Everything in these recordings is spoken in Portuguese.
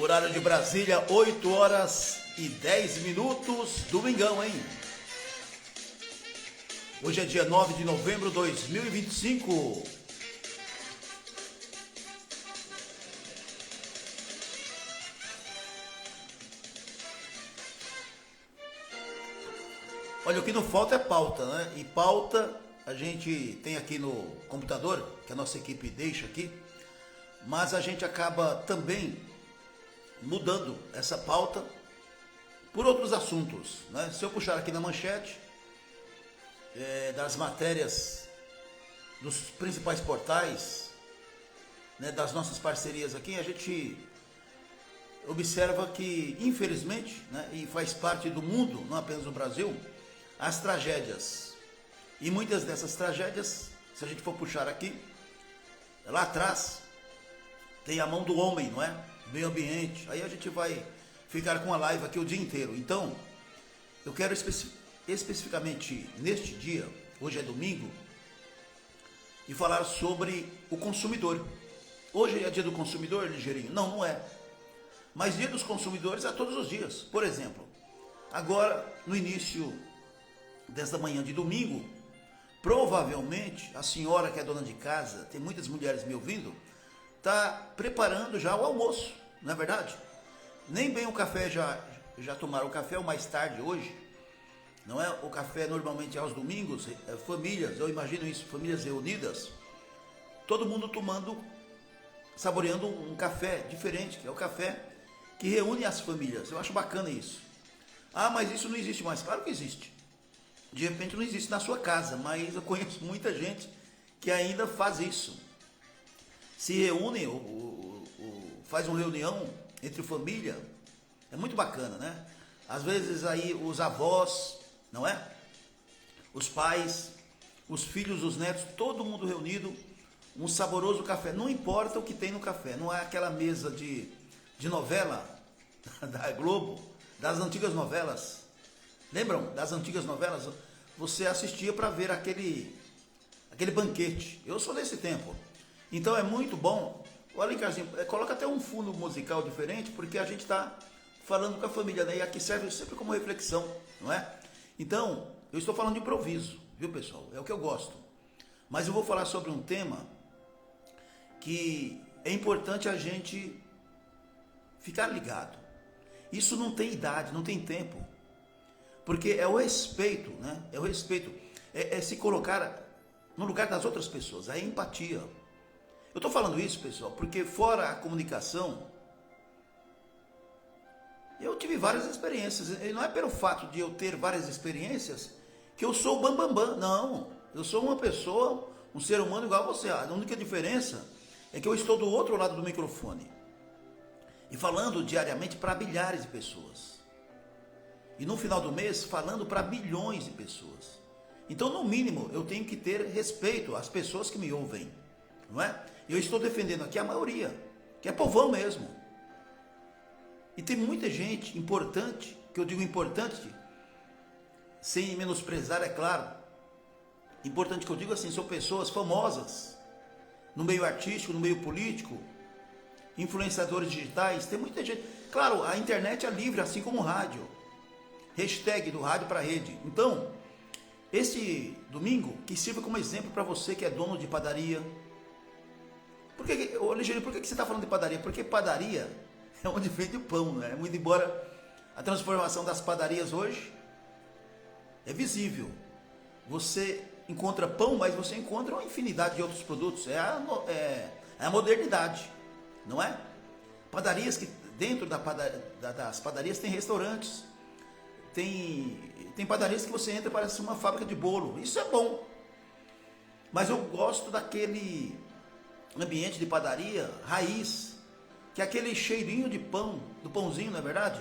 Horário de Brasília, 8 horas e 10 minutos, domingão, hein? Hoje é dia 9 de novembro de 2025. Olha, o que não falta é pauta, né? E pauta a gente tem aqui no computador, que a nossa equipe deixa aqui, mas a gente acaba também mudando essa pauta por outros assuntos, né? Se eu puxar aqui na manchete das matérias dos principais portais, né, das nossas parcerias aqui, a gente observa que, infelizmente, né, e faz parte do mundo, não apenas do Brasil, as tragédias. E muitas dessas tragédias, se a gente for puxar aqui, lá atrás, tem a mão do homem, não é? Meio ambiente. Aí a gente vai ficar com a live aqui o dia inteiro. Então, eu quero especificamente neste dia, hoje é domingo, e falar sobre o consumidor. Hoje é dia do consumidor, ligeirinho? Não, não é. Mas dia dos consumidores é todos os dias. Por exemplo, agora, no início desta manhã de domingo, provavelmente a senhora que é dona de casa, tem muitas mulheres me ouvindo, está preparando já o almoço, não é verdade? Nem bem o café já tomaram o café, ou mais tarde hoje, não é? O café normalmente aos domingos, famílias, eu imagino isso, famílias reunidas, todo mundo tomando, saboreando um café diferente, que é o café que reúne as famílias. Eu acho bacana isso. Ah, mas isso não existe mais. Claro que existe. De repente não existe na sua casa, mas eu conheço muita gente que ainda faz isso. Se reúne, faz uma reunião entre família, é muito bacana, né? Às vezes aí os avós, não é? Os pais, os filhos, os netos, todo mundo reunido, um saboroso café. Não importa o que tem no café, não é aquela mesa de novela da Globo, das antigas novelas. Lembram das antigas novelas? Você assistia para ver aquele banquete. Eu sou desse tempo. Então é muito bom. Olha, Carzinho, coloca até um fundo musical diferente, porque a gente está falando com a família, né? E aqui serve sempre como reflexão, não é? Então, eu estou falando de improviso, viu, pessoal? É o que eu gosto. Mas eu vou falar sobre um tema que é importante a gente ficar ligado. Isso não tem idade, não tem tempo. Porque é o respeito, né? É o respeito. É se colocar no lugar das outras pessoas, é a empatia. Eu estou falando isso, pessoal, porque fora a comunicação, eu tive várias experiências. E não é pelo fato de eu ter várias experiências que eu sou o bambambam. Não, eu sou uma pessoa, um ser humano igual a você. A única diferença é que eu estou do outro lado do microfone e falando diariamente para milhares de pessoas. E no final do mês, falando para bilhões de pessoas. Então, no mínimo, eu tenho que ter respeito às pessoas que me ouvem, não é? Eu estou defendendo aqui a maioria, que é povão mesmo. E tem muita gente importante, que eu digo importante, sem menosprezar, é claro. Importante que eu digo assim, são pessoas famosas, no meio artístico, no meio político, influenciadores digitais, tem muita gente. Claro, a internet é livre, assim como o rádio. Hashtag do rádio para a rede. Então, esse domingo, que sirva como exemplo para você que é dono de padaria. Ligeirinho, por que você está falando de padaria? Porque padaria é onde vende o pão, né? Muito embora a transformação das padarias hoje é visível. Você encontra pão, mas você encontra uma infinidade de outros produtos. É a modernidade, não é? Padarias que dentro das padarias tem restaurantes. Tem padarias que você entra e parece uma fábrica de bolo. Isso é bom. Mas eu gosto daquele ambiente de padaria raiz, que é aquele cheirinho de pão, do pãozinho, não é verdade?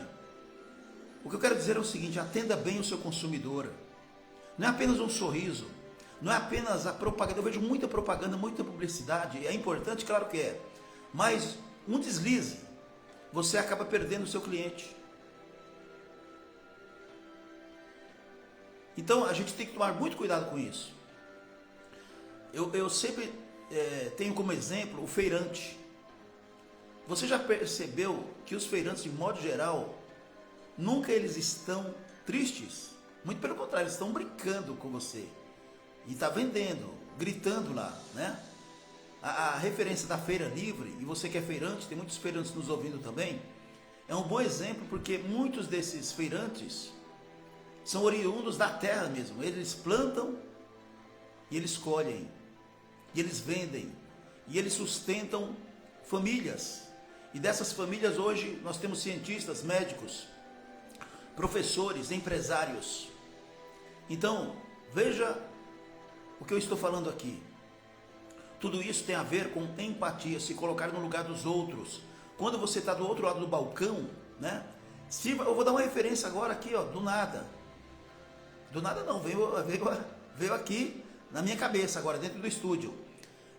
O que eu quero dizer é o seguinte: atenda bem o seu consumidor. Não é apenas um sorriso, não é apenas a propaganda. Eu vejo muita propaganda, muita publicidade. É importante, claro que é. Mas um deslize, você acaba perdendo o seu cliente. Então a gente tem que tomar muito cuidado com isso. Eu sempre tenho como exemplo o feirante. Você já percebeu que os feirantes, de modo geral, nunca eles estão tristes? Muito pelo contrário, eles estão brincando com você. E está vendendo, gritando lá, né? A referência da feira livre, e você que é feirante, tem muitos feirantes nos ouvindo também, é um bom exemplo porque muitos desses feirantes são oriundos da terra mesmo. Eles plantam e eles colhem, e eles vendem, e eles sustentam famílias. E dessas famílias hoje nós temos cientistas, médicos, professores, empresários. Então, veja o que eu estou falando aqui. Tudo isso tem a ver com empatia, se colocar no lugar dos outros. Quando você está do outro lado do balcão, né? Eu vou dar uma referência agora aqui, ó, do nada. Do nada não, veio aqui na minha cabeça agora, dentro do estúdio.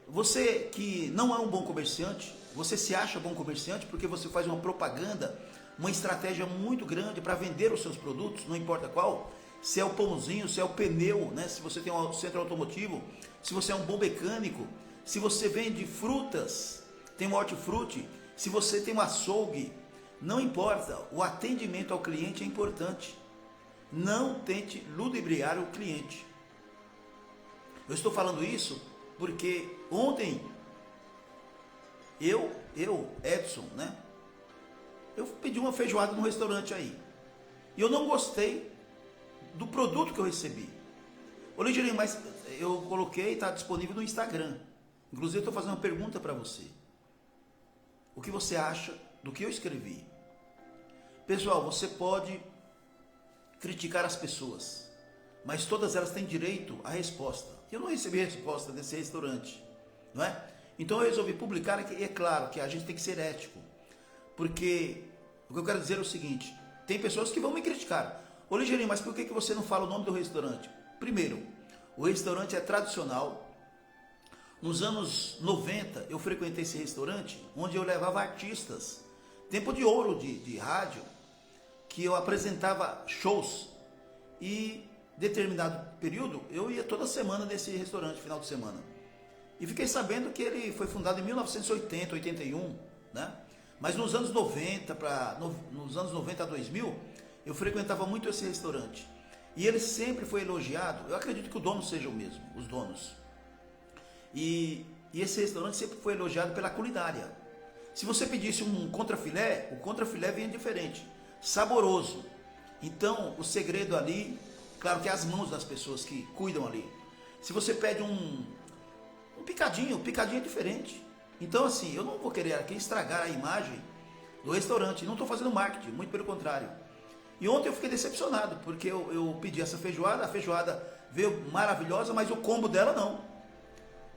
Você que não é um bom comerciante, você se acha bom comerciante porque você faz uma propaganda, uma estratégia muito grande para vender os seus produtos, não importa qual, se é o pãozinho, se é o pneu, né? Se você tem um centro automotivo, se você é um bom mecânico, se você vende frutas, tem um hortifruti, se você tem um açougue, não importa, o atendimento ao cliente é importante. Não tente ludibriar o cliente. Eu estou falando isso porque ontem eu, Edson, né? Eu pedi uma feijoada num restaurante aí. E eu não gostei do produto que eu recebi. Ô Ligirinho, mas eu coloquei, está disponível no Instagram. Inclusive eu estou fazendo uma pergunta para você. O que você acha do que eu escrevi? Pessoal, você pode criticar as pessoas, mas todas elas têm direito à resposta. Eu não recebi a resposta desse restaurante, não é? Então eu resolvi publicar aqui, e é claro que a gente tem que ser ético, porque o que eu quero dizer é o seguinte, tem pessoas que vão me criticar. Ô Ligeirinho, mas por que você não fala o nome do restaurante? Primeiro, o restaurante é tradicional. Nos anos 90 eu frequentei esse restaurante, onde eu levava artistas, tempo de ouro de rádio, que eu apresentava shows, e determinado período eu ia toda semana nesse restaurante, final de semana, e fiquei sabendo que ele foi fundado em 1980, 81, né? Mas nos anos 90 nos anos 90 a 2000 eu frequentava muito esse restaurante, e ele sempre foi elogiado. Eu acredito que o dono seja o mesmo, os donos, e esse restaurante sempre foi elogiado pela culinária. Se você pedisse um contrafilé, o contrafilé vinha diferente, saboroso. Então o segredo ali, claro que é as mãos das pessoas que cuidam ali. Se você pede um picadinho, o picadinho é diferente. Então assim, eu não vou querer aqui estragar a imagem do restaurante, não estou fazendo marketing, muito pelo contrário. E ontem eu fiquei decepcionado, porque eu pedi essa feijoada, a feijoada veio maravilhosa, mas o combo dela não.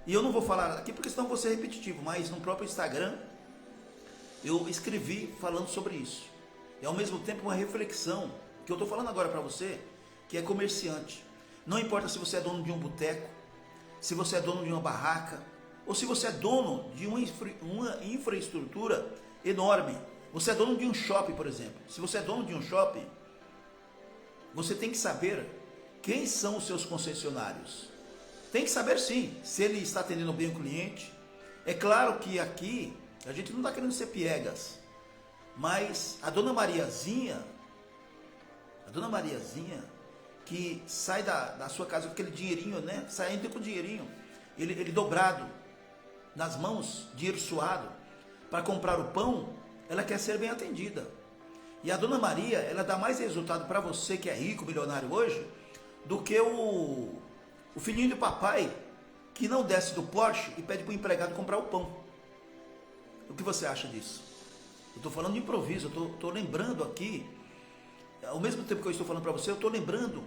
E eu não vou falar aqui porque senão vou ser repetitivo, mas no próprio Instagram eu escrevi falando sobre isso. E ao mesmo tempo uma reflexão, que eu estou falando agora para você, que é comerciante. Não importa se você é dono de um boteco, se você é dono de uma barraca, ou se você é dono de uma infraestrutura enorme. Você é dono de um shopping, por exemplo. Se você é dono de um shopping, você tem que saber quem são os seus concessionários. Tem que saber sim, se ele está atendendo bem o cliente. É claro que aqui a gente não está querendo ser piegas, mas a dona Mariazinha, que sai da sua casa com aquele dinheirinho, né? Saindo com o dinheirinho, ele dobrado nas mãos, dinheiro suado, para comprar o pão, ela quer ser bem atendida. E a dona Maria, ela dá mais resultado para você que é rico, milionário hoje, do que o filhinho de papai que não desce do Porsche e pede para o empregado comprar o pão. O que você acha disso? Eu estou falando de improviso, eu estou lembrando aqui, ao mesmo tempo que eu estou falando para você, eu estou lembrando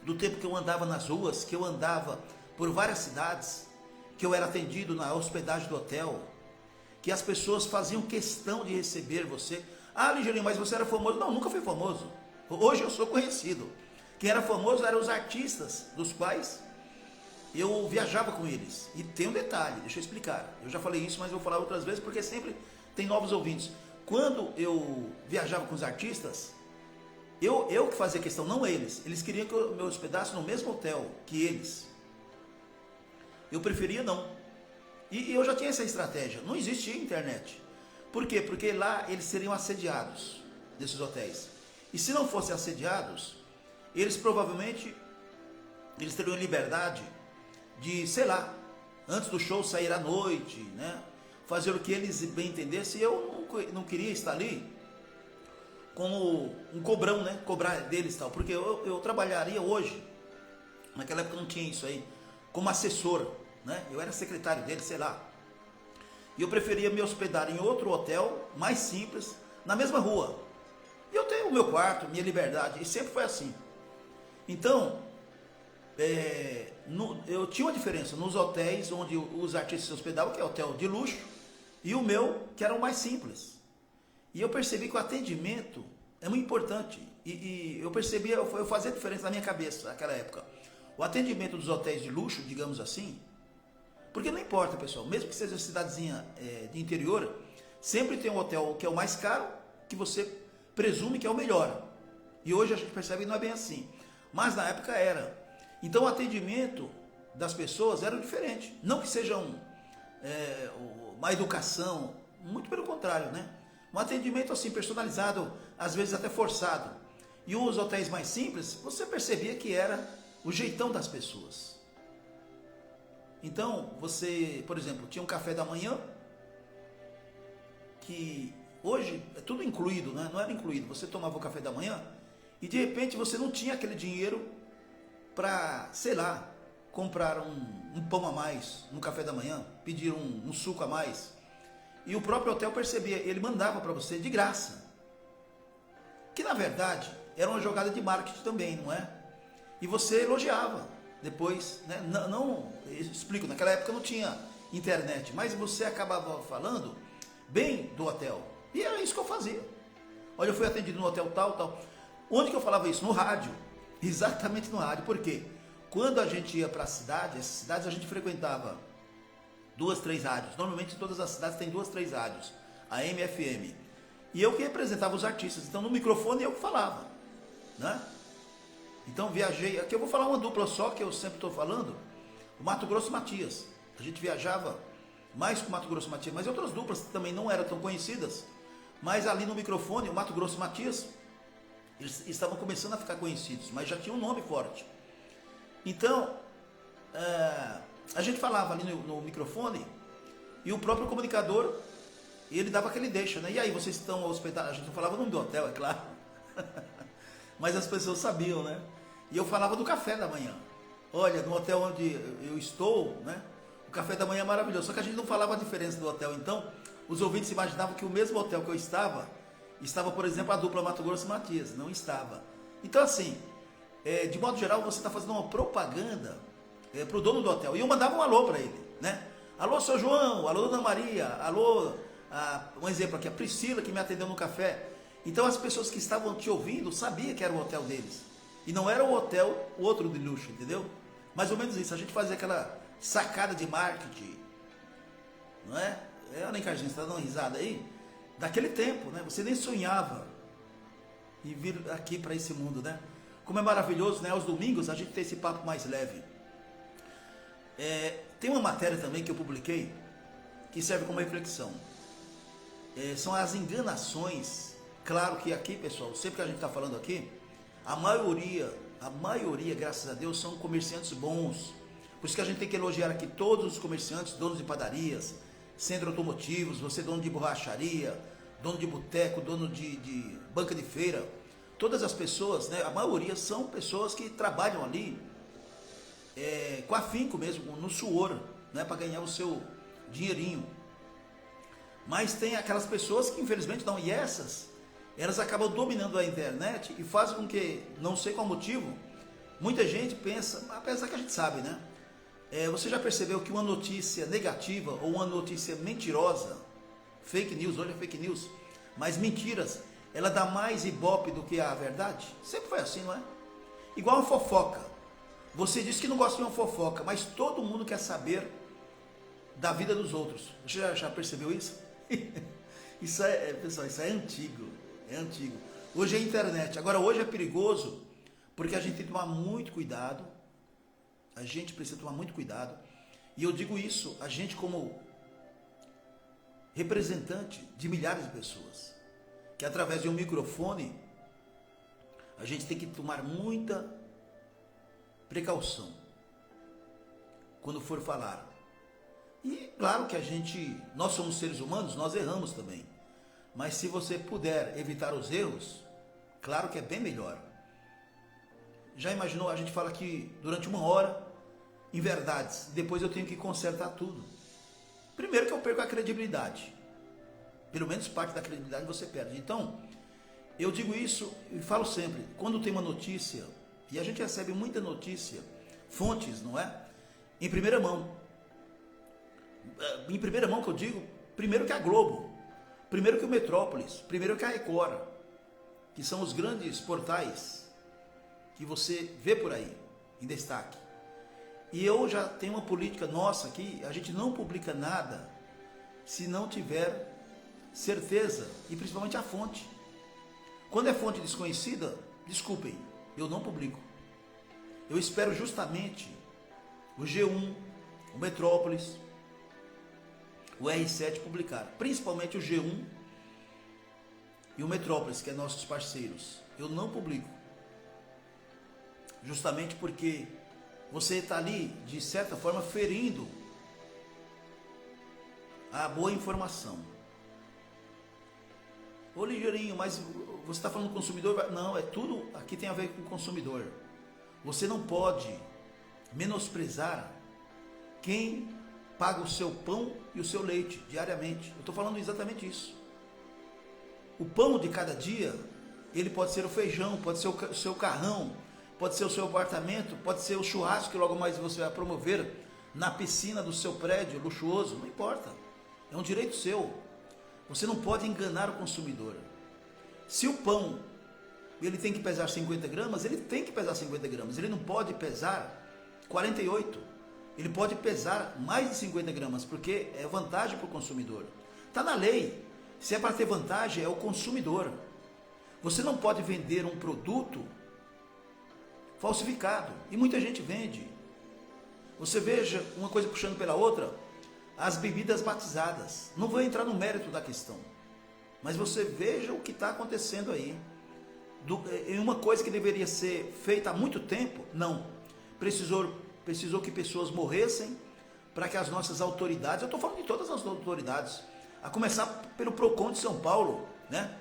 do tempo que eu andava nas ruas, que eu andava por várias cidades, que eu era atendido na hospedagem do hotel, que as pessoas faziam questão de receber você. Ah, Ligeirinho, mas você era famoso? Não, nunca fui famoso. Hoje eu sou conhecido. Quem era famoso eram os artistas, dos quais eu viajava com eles. E tem um detalhe, deixa eu explicar. Eu já falei isso, mas eu vou falar outras vezes, porque sempre tem novos ouvintes. Quando eu viajava com os artistas, eu que fazia questão, não eles. Eles queriam que eu me hospedasse no mesmo hotel que eles. Eu preferia não. E eu já tinha essa estratégia. Não existia internet. Por quê? Porque lá eles seriam assediados, nesses hotéis. E se não fossem assediados, eles provavelmente teriam liberdade de, sei lá, antes do show sair à noite, né? Fazer o que eles bem entendessem. E eu não queria estar ali como um cobrão, né? Cobrar deles e tal. Porque eu trabalharia hoje, naquela época não tinha isso aí, como assessor, né? Eu era secretário deles, sei lá. E eu preferia me hospedar em outro hotel, mais simples, na mesma rua. E eu tenho o meu quarto, minha liberdade, e sempre foi assim. Então, eu tinha uma diferença nos hotéis onde os artistas se hospedavam, que é hotel de luxo, e o meu, que era o mais simples. E eu percebi que o atendimento é muito importante. E eu percebi, eu fazia diferença na minha cabeça naquela época. O atendimento dos hotéis de luxo, digamos assim, porque não importa, pessoal, mesmo que seja cidadezinha de interior, sempre tem um hotel que é o mais caro, que você presume que é o melhor. E hoje a gente percebe que não é bem assim. Mas na época era. Então o atendimento das pessoas era diferente. Não que seja uma educação, muito pelo contrário, né? Um atendimento assim personalizado, às vezes até forçado. E os hotéis mais simples, você percebia que era o jeitão das pessoas. Então, você, por exemplo, tinha um café da manhã, que hoje é tudo incluído, né? Não era incluído. Você tomava o café da manhã e de repente você não tinha aquele dinheiro para, sei lá, comprar um pão a mais no café da manhã, pedir um suco a mais. E o próprio hotel percebia, ele mandava para você de graça. Que na verdade era uma jogada de marketing também, não é? E você elogiava depois, né? Não, explico, naquela época não tinha internet, mas você acabava falando bem do hotel. E era isso que eu fazia. Olha, eu fui atendido no hotel tal, tal. Onde que eu falava isso? No rádio. Exatamente no rádio. Por quê? Quando a gente ia para a cidade, essas cidades a gente frequentava 2, 3 rádios. Normalmente todas as cidades têm 2, 3 rádios. AM e FM. E eu que representava os artistas. Então no microfone eu que falava, né? Então viajei, aqui eu vou falar uma dupla só, que eu sempre estou falando, o Mato Grosso Matias. A gente viajava mais com o Mato Grosso Matias, mas outras duplas que também não eram tão conhecidas, mas ali no microfone, o Mato Grosso Matias, eles estavam começando a ficar conhecidos, mas já tinha um nome forte. Então, a gente falava ali no microfone, e o próprio comunicador, ele dava aquele deixa, né? E aí, vocês estão hospedados? A gente não falava o nome do hotel, é claro. Mas as pessoas sabiam, né? E eu falava do café da manhã. Olha, no hotel onde eu estou, né? O café da manhã é maravilhoso. Só que a gente não falava a diferença do hotel. Então, os ouvintes imaginavam que o mesmo hotel que eu estava, por exemplo, a dupla Mato Grosso e Matias. Não estava. Então, assim, de modo geral, você está fazendo uma propaganda para o dono do hotel. E eu mandava um alô para ele, né? Alô, seu João. Alô, dona Maria. Alô, um exemplo aqui, a Priscila, que me atendeu no café. Então as pessoas que estavam te ouvindo sabiam que era o hotel deles. E não era o hotel, o outro de luxo, entendeu? Mais ou menos isso. A gente fazia aquela sacada de marketing, não é? Olha, Carlinhos, você está dando risada aí? Daquele tempo, né? Você nem sonhava em vir aqui para esse mundo, né? Como é maravilhoso, né? Aos domingos a gente tem esse papo mais leve. Tem uma matéria também que eu publiquei que serve como reflexão. São as enganações. Claro que aqui, pessoal, sempre que a gente está falando aqui, a maioria, graças a Deus, são comerciantes bons. Por isso que a gente tem que elogiar aqui todos os comerciantes, donos de padarias, centros automotivos, você dono de borracharia, dono de boteco, dono de banca de feira. Todas as pessoas, né, a maioria são pessoas que trabalham ali com afinco mesmo, no suor, né, para ganhar o seu dinheirinho. Mas tem aquelas pessoas que infelizmente não, e essas, elas acabam dominando a internet e fazem com que, não sei qual motivo, muita gente pensa, apesar que a gente sabe, né? Você já percebeu que uma notícia negativa ou uma notícia mentirosa, fake news, hoje é fake news, mas mentiras, ela dá mais ibope do que a verdade? Sempre foi assim, não é? Igual uma fofoca. Você diz que não gosta de uma fofoca, mas todo mundo quer saber da vida dos outros. Você já percebeu isso? Isso pessoal, isso é antigo. É antigo. Hoje é internet. Agora, hoje é perigoso, porque a gente tem que tomar muito cuidado. A gente precisa tomar muito cuidado. E eu digo isso, a gente como representante de milhares de pessoas, que através de um microfone a gente tem que tomar muita precaução quando for falar. E claro que nós somos seres humanos, nós erramos também. Mas se você puder evitar os erros, claro que é bem melhor. Já imaginou, a gente fala aqui durante 1 hora em verdades, depois eu tenho que consertar tudo. Primeiro que eu perco a credibilidade. Pelo menos parte da credibilidade você perde. Então, eu digo isso e falo sempre, quando tem uma notícia, e a gente recebe muita notícia, fontes, não é? Em primeira mão. Em primeira mão que eu digo, primeiro que a Globo, primeiro que o Metrópolis, primeiro que a Record, que são os grandes portais que você vê por aí, em destaque. E eu já tenho uma política nossa aqui, a gente não publica nada se não tiver certeza, e principalmente a fonte. Quando é fonte desconhecida, desculpem, eu não publico. Eu espero justamente o G1, o Metrópolis, o R7 publicar, principalmente o G1 e o Metrópolis, que é nossos parceiros. Eu não publico, justamente porque você está ali, de certa forma, ferindo a boa informação. Ô Ligeirinho, mas você está falando do consumidor? Não, é tudo aqui tem a ver com o consumidor. Você não pode menosprezar quem paga o seu pão e o seu leite diariamente. Eu estou falando exatamente isso. O pão de cada dia, ele pode ser o feijão, pode ser o seu carrão, pode ser o seu apartamento, pode ser o churrasco que logo mais você vai promover na piscina do seu prédio luxuoso, não importa. É um direito seu. Você não pode enganar o consumidor. Se o pão ele tem que pesar 50 gramas, ele tem que pesar 50 gramas. Ele não pode pesar 48. Ele pode pesar mais de 50 gramas, porque é vantagem para o consumidor. Está na lei. Se é para ter vantagem, é o consumidor. Você não pode vender um produto falsificado. E muita gente vende. Você veja, uma coisa puxando pela outra, as bebidas batizadas. Não vou entrar no mérito da questão, mas você veja o que está acontecendo aí. Em uma coisa que deveria ser feita há muito tempo, não. Precisou que pessoas morressem para que as nossas autoridades, eu estou falando de todas as autoridades, a começar pelo PROCON de São Paulo, né?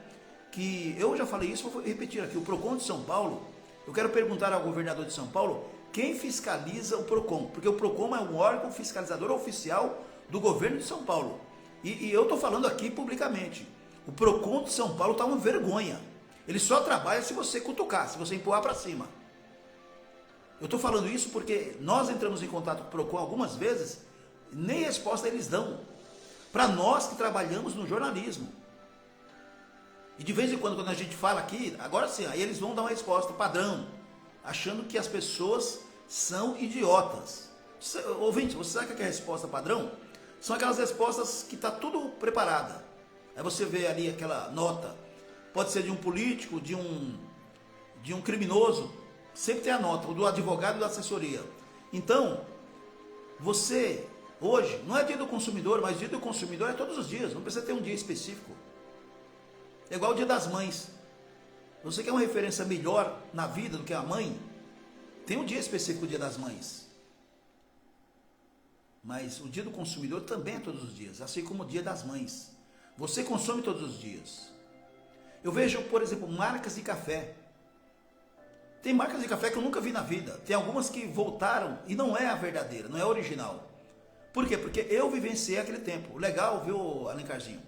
Que eu já falei isso, vou repetir aqui, o PROCON de São Paulo, eu quero perguntar ao governador de São Paulo, quem fiscaliza o PROCON? Porque o PROCON é um órgão fiscalizador oficial do governo de São Paulo. E eu estou falando aqui publicamente, o PROCON de São Paulo está uma vergonha. Ele só trabalha se você cutucar, se você empurrar para cima. Eu estou falando isso porque nós entramos em contato com o PROCON algumas vezes, nem resposta eles dão. Para nós que trabalhamos no jornalismo. E de vez em quando a gente fala aqui, agora sim, aí eles vão dar uma resposta padrão, achando que as pessoas são idiotas. Ouvinte, você sabe o que é a resposta padrão? São aquelas respostas que está tudo preparada. Aí você vê ali aquela nota, pode ser de um político, de um criminoso, sempre tem a nota, o do advogado e da assessoria. Então, você, hoje, não é dia do consumidor, mas dia do consumidor é todos os dias, não precisa ter um dia específico. É igual o dia das mães. Você quer uma referência melhor na vida do que a mãe? Tem um dia específico, o dia das mães. Mas o dia do consumidor também é todos os dias, assim como o dia das mães. Você consome todos os dias. Eu vejo, por exemplo, marcas de café. Tem marcas de café que eu nunca vi na vida. Tem algumas que voltaram e não é a verdadeira, não é a original. Por quê? Porque eu vivenciei aquele tempo. Legal, viu, Alencarzinho?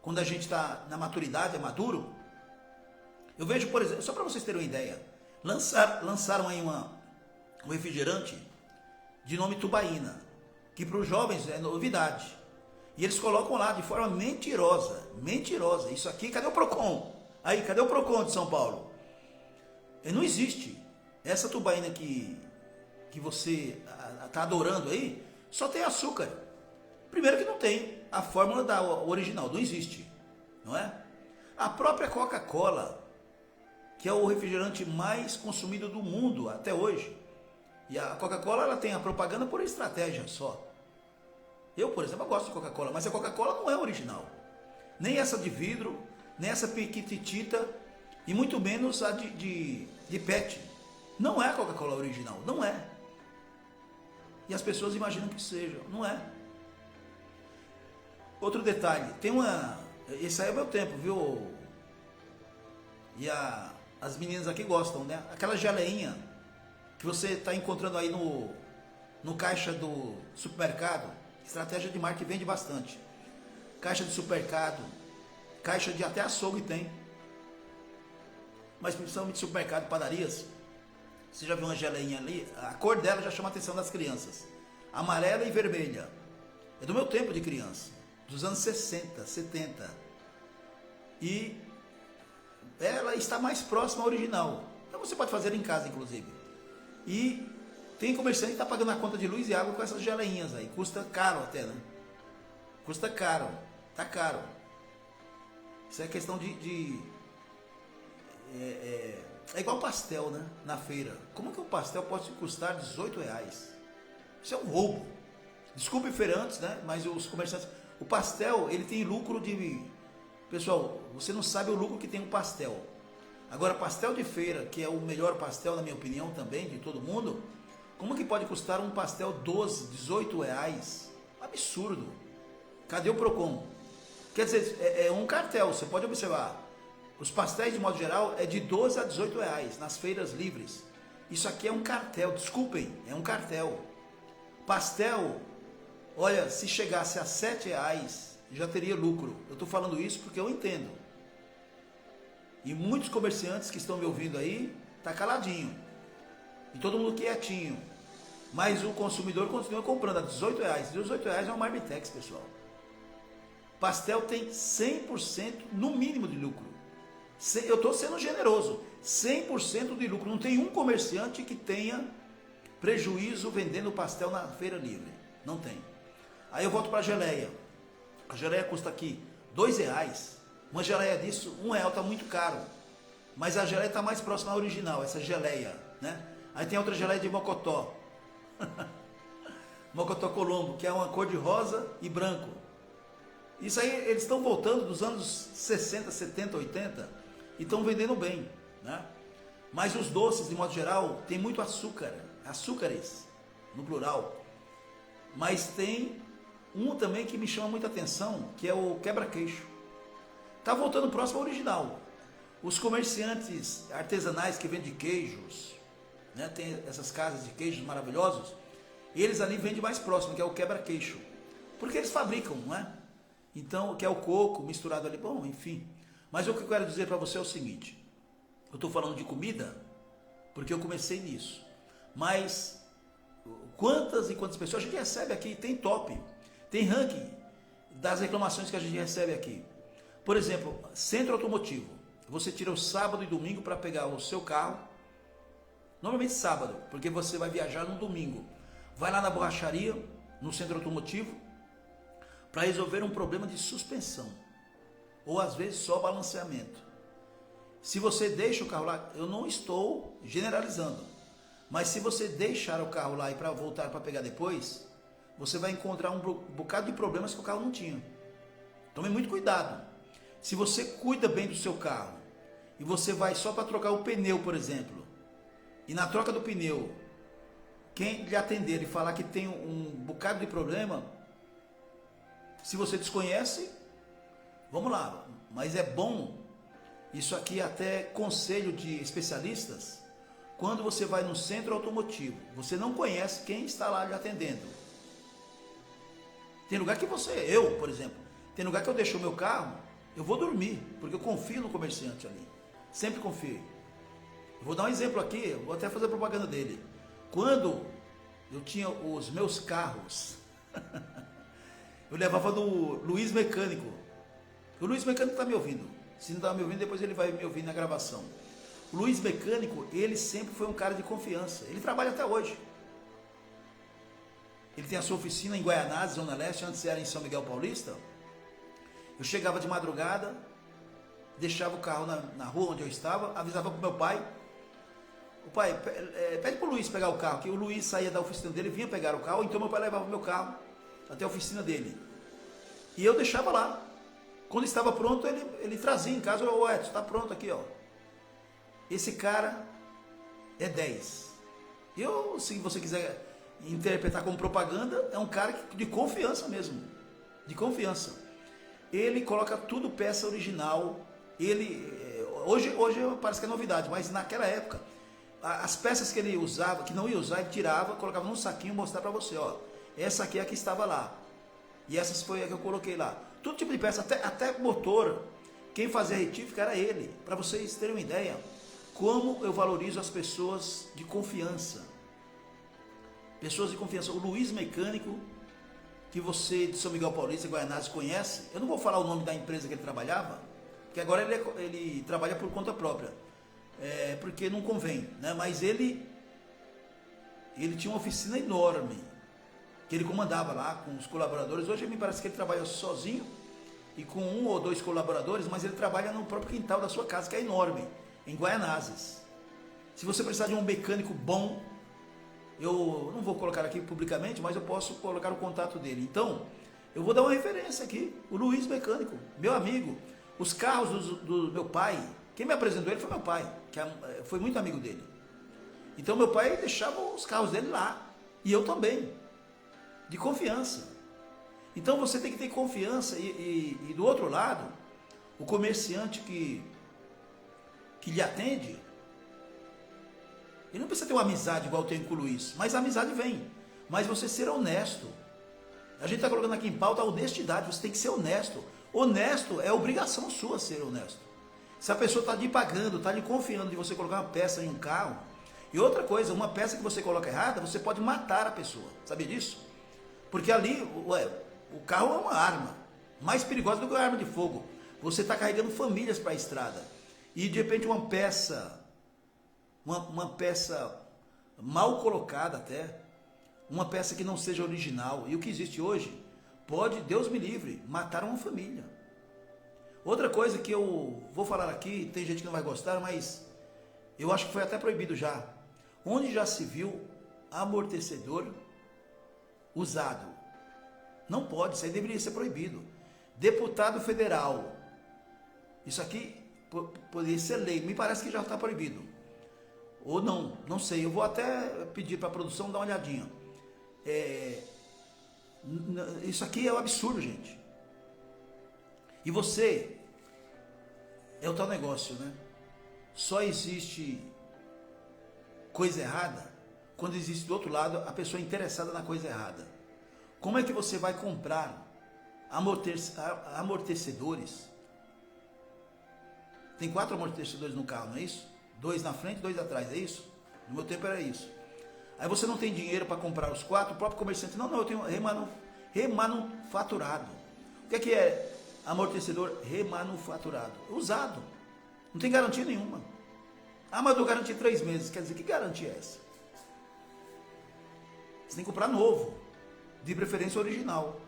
Quando a gente está na maturidade, é maduro. Eu vejo, por exemplo, só para vocês terem uma ideia, lançaram aí um refrigerante de nome Tubaína, que para os jovens é novidade. E eles colocam lá de forma mentirosa. Mentirosa. Isso aqui, cadê o PROCON? Aí, cadê o PROCON de São Paulo? Não existe. Essa Tubaína que você está adorando aí, só tem açúcar. Primeiro que não tem a fórmula da original, não existe. Não é? A própria Coca-Cola, que é o refrigerante mais consumido do mundo até hoje. E a Coca-Cola ela tem a propaganda por estratégia só. Eu, por exemplo, gosto de Coca-Cola, mas a Coca-Cola não é original. Nem essa de vidro, nem essa piquititita, e muito menos a de PET. Não é a Coca-Cola original, não é. E as pessoas imaginam que seja, não é. Outro detalhe, tem uma... Esse aí é o meu tempo, viu? E as meninas aqui gostam, né? Aquela geleinha que você está encontrando aí no caixa do supermercado. Estratégia de marketing vende bastante. Caixa de supermercado, caixa de até açougue tem. Mas principalmente supermercado, padarias. Você já viu uma geleinha ali? A cor dela já chama a atenção das crianças. Amarela e vermelha. É do meu tempo de criança. Dos anos 60, 70. E ela está mais próxima ao original. Então você pode fazer em casa, inclusive. E tem comerciante que está pagando a conta de luz e água com essas geleinhas aí. Custa caro até, né? Custa caro. Tá caro. Isso é questão é igual pastel, né? Na feira. Como que um pastel pode custar R$18? Isso é um roubo. Desculpe feirantes, né? Mas os comerciantes... O pastel, ele tem lucro de... Pessoal, você não sabe o lucro que tem um pastel. Agora, pastel de feira, que é o melhor pastel, na minha opinião, também, de todo mundo, como que pode custar um pastel 12, R$18? Absurdo. Cadê o Procon? Quer dizer, é um cartel, você pode observar. Os pastéis, de modo geral, é de 12 a R$18 nas feiras livres. Isso aqui é um cartel, desculpem, é um cartel. Pastel, olha, se chegasse a R$7, já teria lucro. Eu estou falando isso porque eu entendo. E muitos comerciantes que estão me ouvindo aí, tá caladinho. E todo mundo quietinho. Mas o consumidor continua comprando a R$18. R$18 é um Marmitex, pessoal. Pastel tem 100% no mínimo de lucro. Eu estou sendo generoso. 100% de lucro. Não tem um comerciante que tenha prejuízo vendendo pastel na feira livre. Não tem. Aí eu volto para a geleia. A geleia custa aqui R$2. Uma geleia disso, R$1 está muito caro. Mas a geleia está mais próxima à original, essa geleia, né? Aí tem outra geleia de mocotó. Mocotó Colombo, que é uma cor de rosa e branco. Isso aí, eles estão voltando dos anos 60, 70, 80 e estão vendendo bem, né? Mas os doces, de modo geral, tem muito açúcar, açúcares, no plural. Mas tem um também que me chama muita atenção, que é o quebra-queixo. Está voltando próximo ao original. Os comerciantes artesanais que vendem queijos, né, tem essas casas de queijos maravilhosos, eles ali vendem mais próximo, que é o quebra-queixo. Porque eles fabricam, não é? Então, que é o coco misturado ali, bom, enfim. Mas o que eu quero dizer para você é o seguinte, eu estou falando de comida, porque eu comecei nisso. Mas, quantas e quantas pessoas a gente recebe aqui, tem top, tem ranking das reclamações que a gente recebe aqui. Por exemplo, centro automotivo, você tira o sábado e domingo para pegar o seu carro, normalmente sábado, porque você vai viajar no domingo. Vai lá na borracharia, no centro automotivo, para resolver um problema de suspensão, ou às vezes só balanceamento. Se você deixa o carro lá, eu não estou generalizando, mas se você deixar o carro lá e para voltar para pegar depois, você vai encontrar um bocado de problemas que o carro não tinha. Tome muito cuidado. Se você cuida bem do seu carro e você vai só para trocar o pneu, por exemplo, e na troca do pneu, quem lhe atender e falar que tem um bocado de problema, se você desconhece, vamos lá, mas é bom, isso aqui é até conselho de especialistas, quando você vai no centro automotivo, você não conhece quem está lá lhe atendendo. Tem lugar que eu, por exemplo, tem lugar que eu deixo o meu carro, eu vou dormir, porque eu confio no comerciante ali, sempre confio. Eu vou dar um exemplo aqui, eu vou até fazer propaganda dele. Quando eu tinha os meus carros, eu levava no Luiz Mecânico. O Luiz Mecânico está me ouvindo. Se não está me ouvindo, depois ele vai me ouvir na gravação. O Luiz Mecânico, ele sempre foi um cara de confiança. Ele trabalha até hoje. Ele tem a sua oficina em Guaianazes, Zona Leste, antes era em São Miguel Paulista. Eu chegava de madrugada, deixava o carro na rua onde eu estava, avisava para o meu pai. O pai, pede para o Luiz pegar o carro, que o Luiz saía da oficina dele, vinha pegar o carro, então meu pai levava o meu carro até a oficina dele. E eu deixava lá. Quando estava pronto, ele trazia em casa, ô Edson, está pronto aqui, ó. Esse cara é 10. Eu, se você quiser interpretar como propaganda, é um cara de confiança mesmo, de confiança. Ele coloca tudo peça original. Hoje parece que é novidade, mas naquela época, as peças que ele usava, que não ia usar, ele tirava, colocava num saquinho e mostrava para você, ó. Essa aqui é a que estava lá. E essas foi a que eu coloquei lá. Todo tipo de peça, até motor. Quem fazia retífica era ele. Para vocês terem uma ideia, como eu valorizo as pessoas de confiança. Pessoas de confiança. O Luiz Mecânico, que você de São Miguel Paulista, Guaianazes, conhece. Eu não vou falar o nome da empresa que ele trabalhava, porque agora ele trabalha por conta própria. Porque não convém, né? Mas ele tinha uma oficina enorme, que ele comandava lá com os colaboradores. Hoje me parece que ele trabalha sozinho e com 1 ou 2 colaboradores, mas ele trabalha no próprio quintal da sua casa, que é enorme, em Guaianazes. Se você precisar de um mecânico bom, eu não vou colocar aqui publicamente, mas eu posso colocar o contato dele. Então, eu vou dar uma referência aqui, o Luiz Mecânico, meu amigo. Os carros do meu pai, quem me apresentou ele foi meu pai, que foi muito amigo dele. Então meu pai deixava os carros dele lá, e eu também, de confiança. Então você tem que ter confiança, e do outro lado, o comerciante que lhe atende, ele não precisa ter uma amizade igual eu tenho com o Luiz, mas a amizade vem. Mas você ser honesto. A gente está colocando aqui em pauta a honestidade, você tem que ser honesto. Honesto é obrigação sua ser honesto. Se a pessoa está lhe pagando, está lhe confiando de você colocar uma peça em um carro, e outra coisa, uma peça que você coloca errada, você pode matar a pessoa. Sabia disso? Porque ali, o carro é uma arma, mais perigosa do que uma arma de fogo. Você está carregando famílias para a estrada. E de repente uma peça mal colocada até, uma peça que não seja original, e o que existe hoje, pode, Deus me livre, matar uma família. Outra coisa que eu vou falar aqui, tem gente que não vai gostar, mas eu acho que foi até proibido já. Onde já se viu amortecedor usado? Não pode, isso aí deveria ser proibido. Deputado federal, isso aqui poderia ser lei, me parece que já está proibido. Ou não sei, eu vou até pedir para a produção dar uma olhadinha. Isso aqui é um absurdo, gente. E você, é o tal negócio, né? Só existe coisa errada quando existe do outro lado a pessoa interessada na coisa errada. Como é que você vai comprar amortecedores? Tem 4 amortecedores no carro, não é isso? 2 na frente, 2 atrás, é isso? No meu tempo era isso. Aí você não tem dinheiro para comprar os 4, o próprio comerciante, não, eu tenho remanufaturado. O que é amortecedor remanufaturado? Usado. Não tem garantia nenhuma. Ah, mas eu garanti 3 meses. Quer dizer, que garantia é essa? Você tem que comprar novo, de preferência original.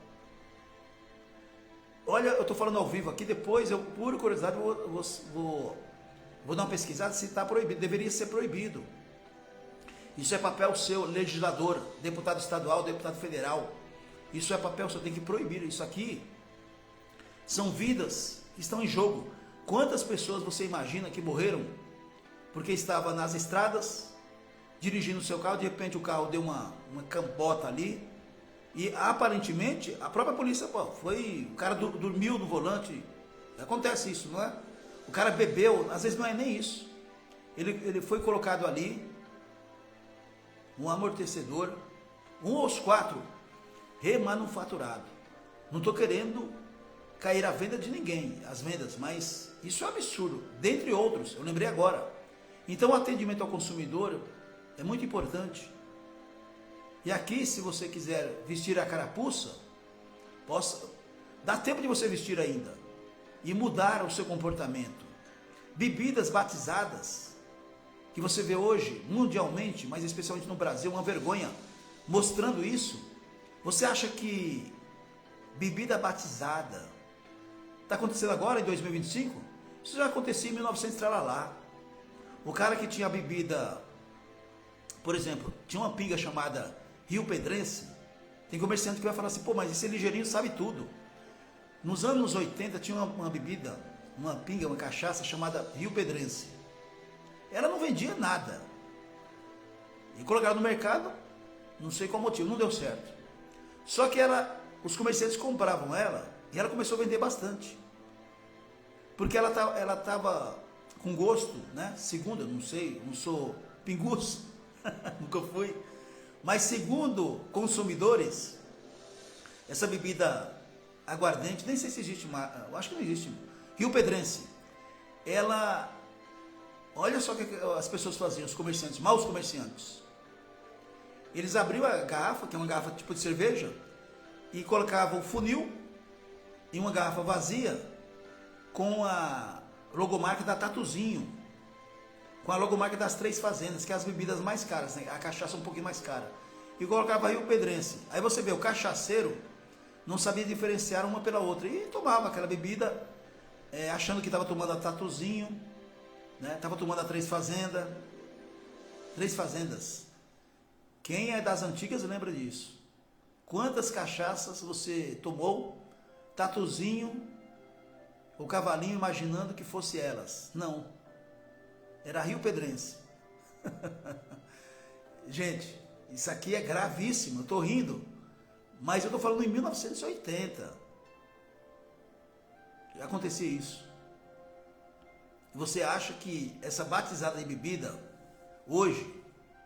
Olha, eu estou falando ao vivo aqui, depois eu, por curiosidade, vou dar uma pesquisada se está proibido. Deveria ser proibido. Isso é papel seu, legislador, deputado estadual, deputado federal. Isso é papel seu, tem que proibir. Isso aqui são vidas que estão em jogo. Quantas pessoas você imagina que morreram porque estava nas estradas, dirigindo o seu carro, de repente o carro deu uma cambota ali, e aparentemente a própria polícia, o cara dormiu no volante. Acontece isso, não é? O cara bebeu, às vezes não é nem isso. Ele foi colocado ali, um amortecedor, 1 aos 4, remanufaturado. Não estou querendo cair a venda de ninguém, as vendas, mas isso é um absurdo, dentre outros, eu lembrei agora. Então o atendimento ao consumidor é muito importante. E aqui, se você quiser vestir a carapuça, dá tempo de você vestir ainda e mudar o seu comportamento. Bebidas batizadas, que você vê hoje mundialmente, mas especialmente no Brasil, uma vergonha, mostrando isso. Você acha que bebida batizada está acontecendo agora em 2025? Isso já acontecia em 1900 tralalá. O cara que tinha bebida, por exemplo, tinha uma pinga chamada Rio Pedrense. Tem comerciante que vai falar assim, pô, mas esse ligeirinho sabe tudo. Nos anos 80 tinha uma bebida, uma pinga, uma cachaça chamada Rio Pedrense. Ela não vendia nada. E colocaram no mercado, não sei qual motivo, não deu certo. Só que os comerciantes compravam ela e ela começou a vender bastante. Porque ela estava com gosto, né? Segundo, eu não sei, não sou pinguço, nunca fui. Mas segundo consumidores, essa bebida aguardente, nem sei se existe, eu acho que não existe. Rio Pedrense, ela, olha só o que as pessoas faziam, os comerciantes, maus comerciantes. Eles abriam a garrafa, que é uma garrafa tipo de cerveja, e colocavam o funil em uma garrafa vazia com a logomarca da Tatuzinho, com a logomarca das Três Fazendas, que é as bebidas mais caras, né? A cachaça um pouquinho mais cara. E colocava Rio Pedrense. Aí você vê, o cachaceiro não sabia diferenciar uma pela outra e tomava aquela bebida achando que estava tomando a Tatuzinho, né? Estava tomando a Três Fazendas. Três Fazendas. Quem é das antigas lembra disso. Quantas cachaças você tomou, Tatuzinho, o cavalinho imaginando que fosse elas? Não. Era Rio Pedrense. Gente, isso aqui é gravíssimo. Eu estou rindo, mas eu estou falando em 1980. Já acontecia isso. Você acha que essa batizada de bebida hoje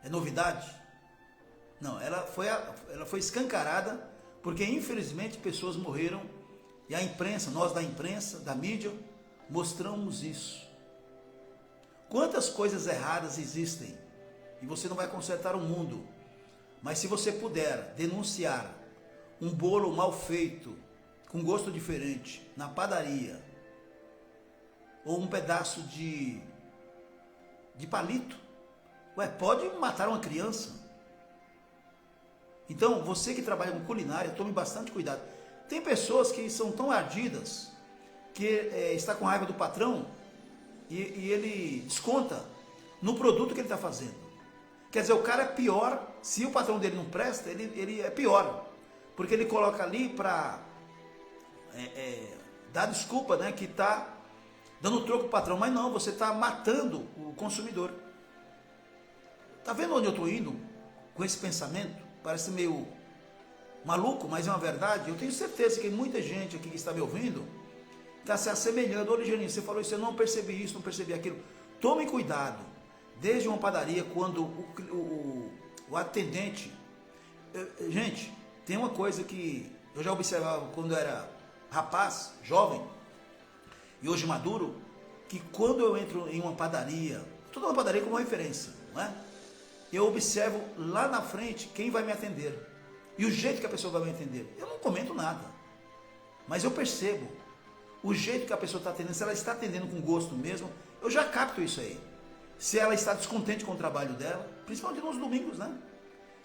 é novidade? Não, ela foi escancarada porque infelizmente pessoas morreram e a imprensa, nós da imprensa, da mídia, mostramos isso. Quantas coisas erradas existem e você não vai consertar o mundo, mas se você puder denunciar um bolo mal feito, com gosto diferente, na padaria, ou um pedaço de palito, pode matar uma criança. Então, você que trabalha com culinária, tome bastante cuidado. Tem pessoas que são tão ardidas que está com raiva do patrão e ele desconta no produto que ele está fazendo. Quer dizer, o cara é pior, se o patrão dele não presta, ele é pior. Porque ele coloca ali para dar desculpa, né, que está dando troco para o patrão. Mas não, você está matando o consumidor. Está vendo onde eu estou indo com esse pensamento? Parece meio maluco, mas é uma verdade. Eu tenho certeza que muita gente aqui que está me ouvindo está se assemelhando. Olha, Geninho, você falou isso, eu não percebi isso, não percebi aquilo. Tome cuidado, desde uma padaria, quando o atendente... Gente, tem uma coisa que eu já observava quando eu era rapaz, jovem, e hoje maduro, que quando eu entro em uma padaria, estou dando uma padaria como referência, não é? Eu observo lá na frente quem vai me atender e o jeito que a pessoa vai me atender. Eu não comento nada, mas eu percebo o jeito que a pessoa está atendendo. Se ela está atendendo com gosto mesmo, eu já capto isso aí. Se ela está descontente com o trabalho dela, principalmente nos domingos, né?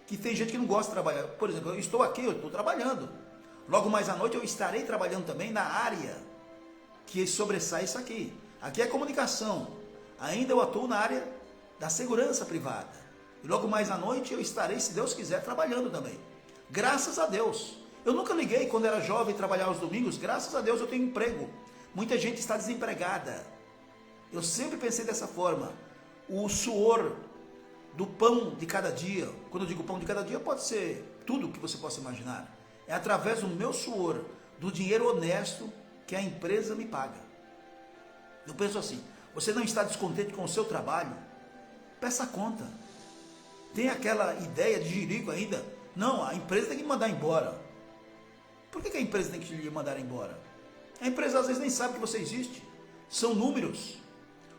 Que tem gente que não gosta de trabalhar. Por exemplo, eu estou aqui, eu estou trabalhando. Logo mais à noite eu estarei trabalhando também na área que sobressai isso aqui. Aqui é comunicação. Ainda eu atuo na área da segurança privada. E logo mais à noite eu estarei, se Deus quiser, trabalhando também. Graças a Deus. Eu nunca liguei quando era jovem trabalhar aos domingos. Graças a Deus eu tenho emprego. Muita gente está desempregada. Eu sempre pensei dessa forma. O suor do pão de cada dia. Quando eu digo pão de cada dia, pode ser tudo que você possa imaginar. É através do meu suor, do dinheiro honesto que a empresa me paga. Eu penso assim, você não está descontente com o seu trabalho? Peça conta. Tem aquela ideia de jirico ainda? Não, a empresa tem que me mandar embora. Por que a empresa tem que lhe mandar embora? A empresa às vezes nem sabe que você existe. São números.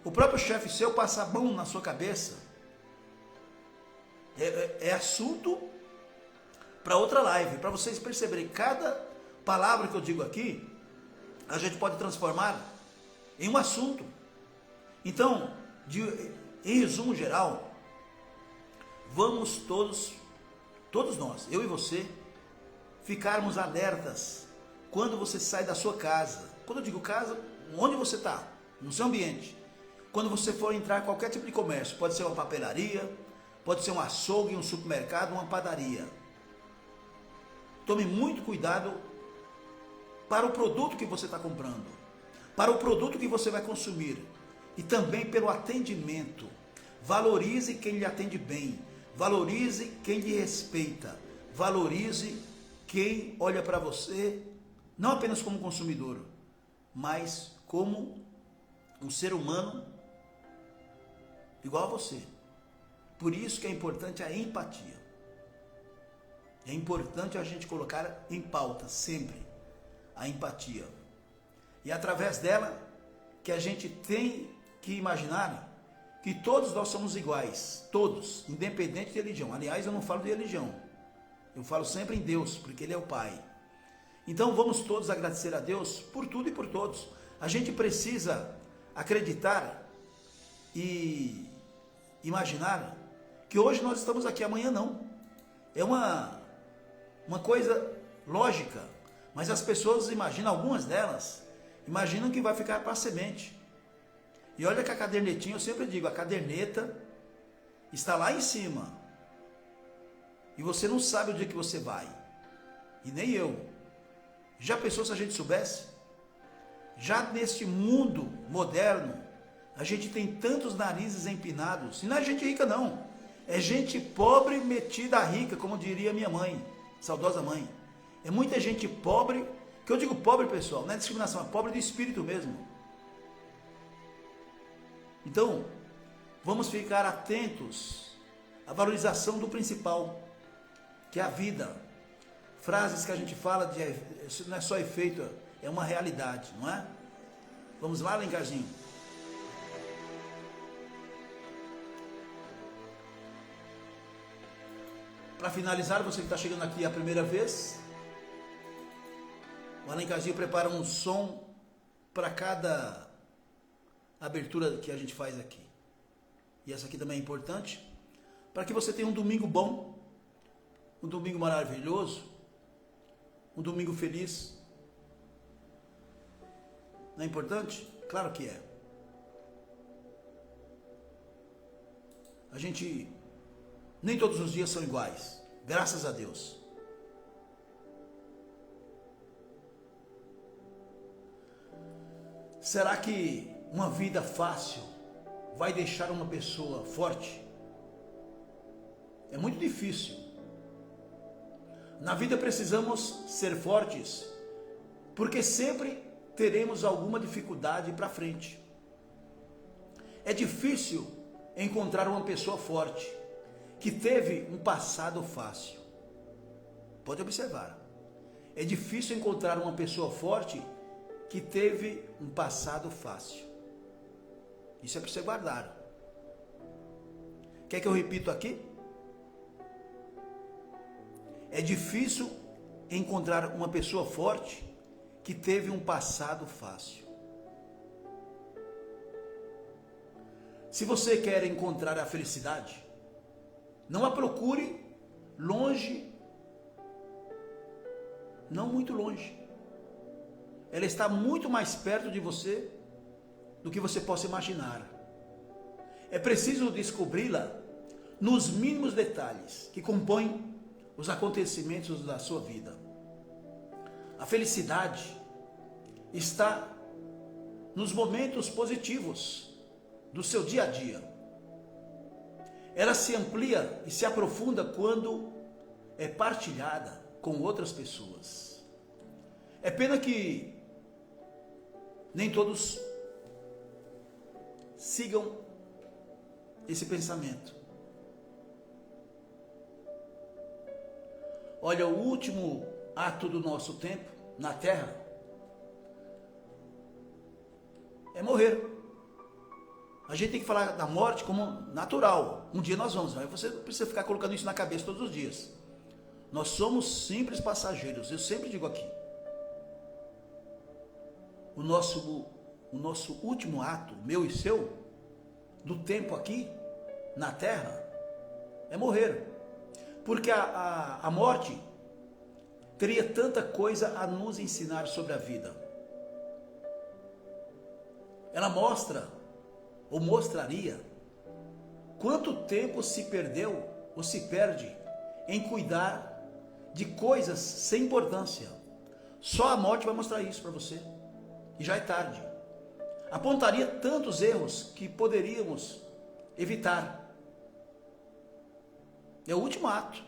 O próprio chefe seu passa a mão na sua cabeça. É assunto para outra live, para vocês perceberem. Cada palavra que eu digo aqui, a gente pode transformar em um assunto. Então, em resumo geral, vamos todos nós, eu e você, ficarmos alertas quando você sai da sua casa. Quando eu digo casa, onde você está, no seu ambiente. Quando você for entrar em qualquer tipo de comércio, pode ser uma papelaria, pode ser um açougue, um supermercado, uma padaria. Tome muito cuidado para o produto que você está comprando, para o produto que você vai consumir e também pelo atendimento. Valorize quem lhe atende bem, valorize quem lhe respeita, valorize quem olha para você não apenas como consumidor, mas como um ser humano igual a você. Por isso que é importante a empatia. É importante a gente colocar em pauta sempre a empatia. E através dela que a gente tem que imaginar que todos nós somos iguais, todos, independente de religião. Aliás, eu não falo de religião, eu falo sempre em Deus, porque Ele é o Pai. Então vamos todos agradecer a Deus por tudo e por todos. A gente precisa acreditar e imaginar que hoje nós estamos aqui, amanhã não. É uma coisa lógica, mas as pessoas imaginam, algumas delas, imaginam que vai ficar para a semente. E olha que a cadernetinha, eu sempre digo, a caderneta está lá em cima. E você não sabe o dia que você vai. E nem eu. Já pensou se a gente soubesse? Já neste mundo moderno, a gente tem tantos narizes empinados. E não é gente rica não. É gente pobre metida a rica, como diria minha mãe, saudosa mãe. É muita gente pobre, que eu digo pobre, pessoal, não é discriminação, é pobre de espírito mesmo. Então, vamos ficar atentos à valorização do principal, que é a vida. Frases que a gente fala, isso não é só efeito, é uma realidade, não é? Vamos lá, Alencarzinho? Para finalizar, você que está chegando aqui a primeira vez, o Alencarzinho prepara um som para cada abertura que a gente faz aqui. E essa aqui também é importante, para que você tenha um domingo bom, um domingo maravilhoso, um domingo feliz. Não é importante? Claro que é. A gente, nem todos os dias são iguais, graças a Deus. Será que uma vida fácil vai deixar uma pessoa forte? É muito difícil. Na vida precisamos ser fortes, porque sempre teremos alguma dificuldade para frente. É difícil encontrar uma pessoa forte, que teve um passado fácil. Pode observar. É difícil encontrar uma pessoa forte que teve um passado fácil. Isso é para você guardar. Quer que eu repito aqui? É difícil encontrar uma pessoa forte que teve um passado fácil. Se você quer encontrar a felicidade, não a procure longe, não muito longe. Ela está muito mais perto de você do que você possa imaginar. É preciso descobri-la nos mínimos detalhes que compõem os acontecimentos da sua vida. A felicidade está nos momentos positivos do seu dia a dia. Ela se amplia e se aprofunda quando é partilhada com outras pessoas. É pena que nem todos sigam esse pensamento. Olha, o último ato do nosso tempo na Terra é morrer. A gente tem que falar da morte como natural. Um dia nós vamos, mas você não precisa ficar colocando isso na cabeça todos os dias. Nós somos simples passageiros. Eu sempre digo aqui. O nosso último ato, meu e seu, do tempo aqui, na Terra, é morrer. Porque a morte teria tanta coisa a nos ensinar sobre a vida. Ela mostra, ou mostraria, quanto tempo se perdeu, ou se perde, em cuidar de coisas sem importância. Só a morte vai mostrar isso para você. E já é tarde. Apontaria tantos erros que poderíamos evitar. É o último ato.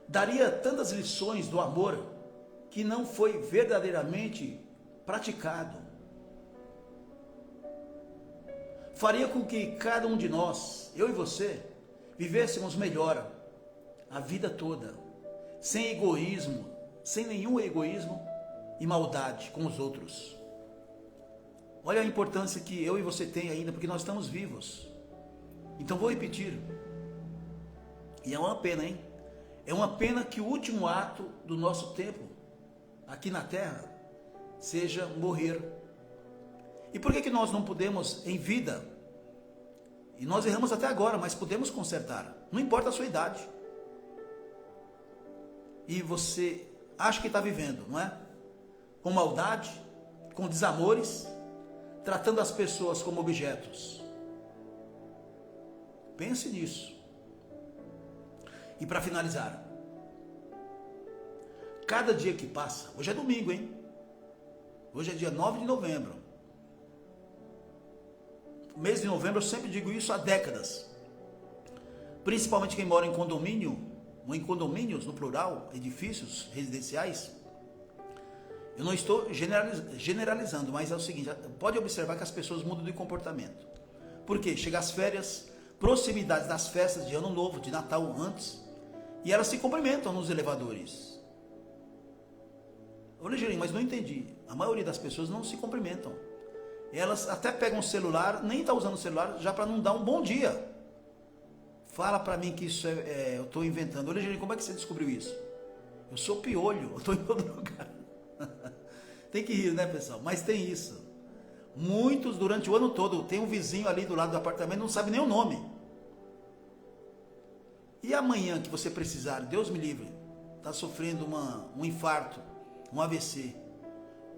Daria tantas lições do amor que não foi verdadeiramente praticado. Faria com que cada um de nós, eu e você, vivêssemos melhor a vida toda, sem egoísmo, sem nenhum egoísmo e maldade com os outros. Olha a importância que eu e você tem ainda, porque nós estamos vivos. Então vou repetir. E é uma pena, hein? É uma pena que o último ato do nosso tempo, aqui na Terra, seja morrer. E por que nós não podemos, em vida, e nós erramos até agora, mas podemos consertar, não importa a sua idade. E você acha que está vivendo, não é? Com maldade, com desamores, tratando as pessoas como objetos. Pense nisso. E para finalizar, cada dia que passa, hoje é domingo, hein? Hoje é dia 9 de novembro. O mês de novembro, eu sempre digo isso há décadas. Principalmente quem mora em condomínio, ou em condomínios, no plural, edifícios residenciais. Eu não estou generalizando, mas é o seguinte, pode observar que as pessoas mudam de comportamento. Por quê? Chega as férias, proximidades das festas de Ano Novo, de Natal antes, e elas se cumprimentam nos elevadores. Ô Ligeirinho, mas não entendi. A maioria das pessoas não se cumprimentam. Elas até pegam o celular, nem está usando o celular, já para não dar um bom dia. Fala para mim que isso eu estou inventando. Ô Ligeirinho, como é que você descobriu isso? Eu sou piolho, eu estou em todo lugar. Tem que rir, né, pessoal? Mas tem isso. Muitos, durante o ano todo, tem um vizinho ali do lado do apartamento, não sabe nem o nome. E amanhã que você precisar, Deus me livre, está sofrendo um infarto, um AVC.